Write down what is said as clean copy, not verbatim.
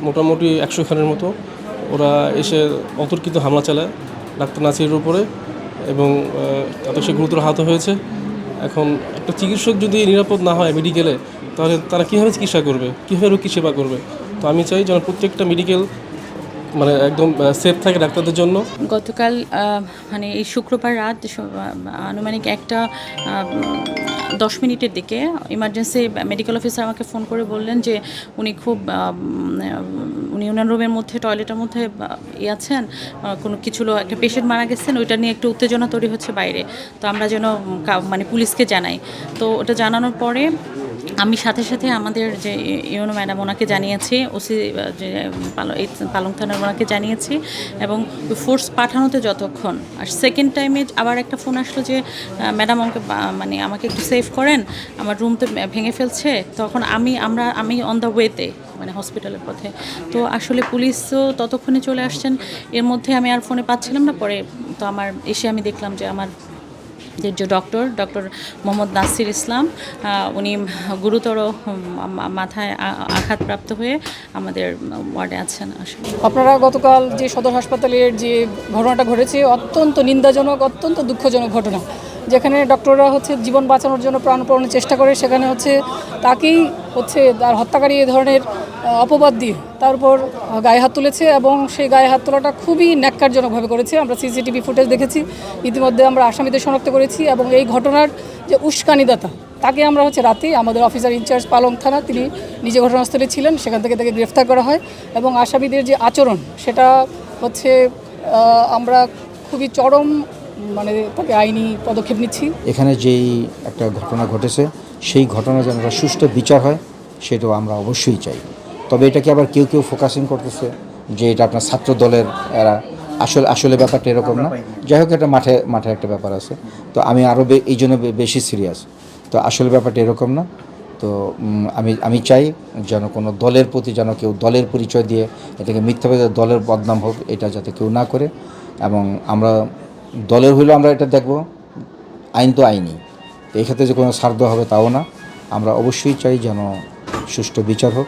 মোটামুটি 100 খানের মতো ওরা এসে অতর্কিত হামলা চালায় ডাক্তার নাসিরের উপরে এবং তাতে সে গুরুতর আহত হয়েছে। এখন একটা চিকিৎসক যদি নিরাপদ না হয় মেডিকেলে, তাহলে তারা কীভাবে চিকিৎসা করবে, কীভাবে রোগী সেবা করবে? তো আমি চাই যেন প্রত্যেকটা মেডিকেল মানে একদম সেফ থাকে ডাক্তারদের জন্য। গতকাল মানে এই শুক্রবার রাত আনুমানিক 1টা 10 মিনিটের দিকে ইমার্জেন্সি মেডিকেল অফিসার আমাকে ফোন করে বললেন যে উনি ওনার রুমের মধ্যে টয়লেটের মধ্যে আছেন, কোনো কিছু একটা পেশেন্ট মারা গেছেন, ওইটা নিয়ে একটু উত্তেজনা তৈরি হচ্ছে বাইরে, তো আমরা যেন মানে পুলিশকে জানাই। তো ওটা জানানোর পরে আমি সাথে সাথে আমাদের যে ইউনো ম্যাডাম ওনাকে জানিয়েছি, ওসি যে পালং থানার ওনাকে জানিয়েছি এবং ফোর্স পাঠানোতে যতক্ষণ আর সেকেন্ড টাইমে আবার একটা ফোন আসলো যে ম্যাডাম আমাকে একটু সেভ করেন, আমার রুম তো ভেঙে ফেলছে। তখন আমি অন দ্য ওয়েতে মানে হসপিটালের পথে। তো আসলে পুলিশও ততক্ষণে চলে আসছেন, এর মধ্যে আমি আর ফোনে পাচ্ছিলাম না। পরে তো আমি দেখলাম যে আমার যে ডক্টর মোহাম্মদ নাসির ইসলাম উনি গুরুতর মাথায় আঘাতপ্রাপ্ত হয়ে আমাদের ওয়ার্ডে আছেন। আসলে আপনারা গতকাল যে সদর হাসপাতালের যে ঘটনাটা ঘটেছে অত্যন্ত নিন্দাজনক, অত্যন্ত দুঃখজনক ঘটনা, যেখানে ডক্টররা জীবন বাঁচানোর জন্য প্রাণপণে চেষ্টা করে, সেখানে তাকেই তার হত্যাকারী এ ধরনের অপবাদ দিয়ে তার উপর গায়ে হাত তুলেছে এবং সেই গায়ে হাত তোলাটা খুবই ন্যাক্কারজনকভাবে করেছে। আমরা সিসিটিভি ফুটেজ দেখেছি, ইতিমধ্যে আমরা আসামিদের শনাক্ত করেছি এবং এই ঘটনার যে উস্কানিদাতা তাকে আমরা রাতে আমাদের অফিসার ইনচার্জ পালং থানা, তিনি নিজে ঘটনাস্থলে ছিলেন, সেখান থেকে তাকে গ্রেফতার করা হয় এবং আসামিদের যে আচরণ সেটা আমরা খুবই চরম তাকে আইনি পদক্ষেপ নিচ্ছি। এখানে যেই একটা ঘটনা ঘটেছে সেই ঘটনা যেন একটা সুষ্ঠু বিচার হয় সেটাও আমরা অবশ্যই চাই। তবে এটাকে আবার কেউ ফোকাসিং করতেছে যে এটা আপনার ছাত্র দলের এরা, আসলে ব্যাপারটা এরকম না। যাই হোক, এটা মাঠে একটা ব্যাপার আছে, তো আমি আরও এই জন্য বেশি সিরিয়াস। তো আসলে ব্যাপারটা এরকম না। তো আমি চাই যেন কোনো দলের প্রতি যেন কেউ দলের পরিচয় দিয়ে এটাকে মিথ্যাভাবে দলের বদনাম হোক, এটা যাতে কেউ না করে। এবং আমরা দলের হইলেও আমরা এটা দেখব, আইন তো আইনই, তো এক্ষেত্রে যে কোনো ছাড় দেওয়া হবে তাও না। আমরা অবশ্যই চাই যেন সুষ্ঠু বিচার হোক।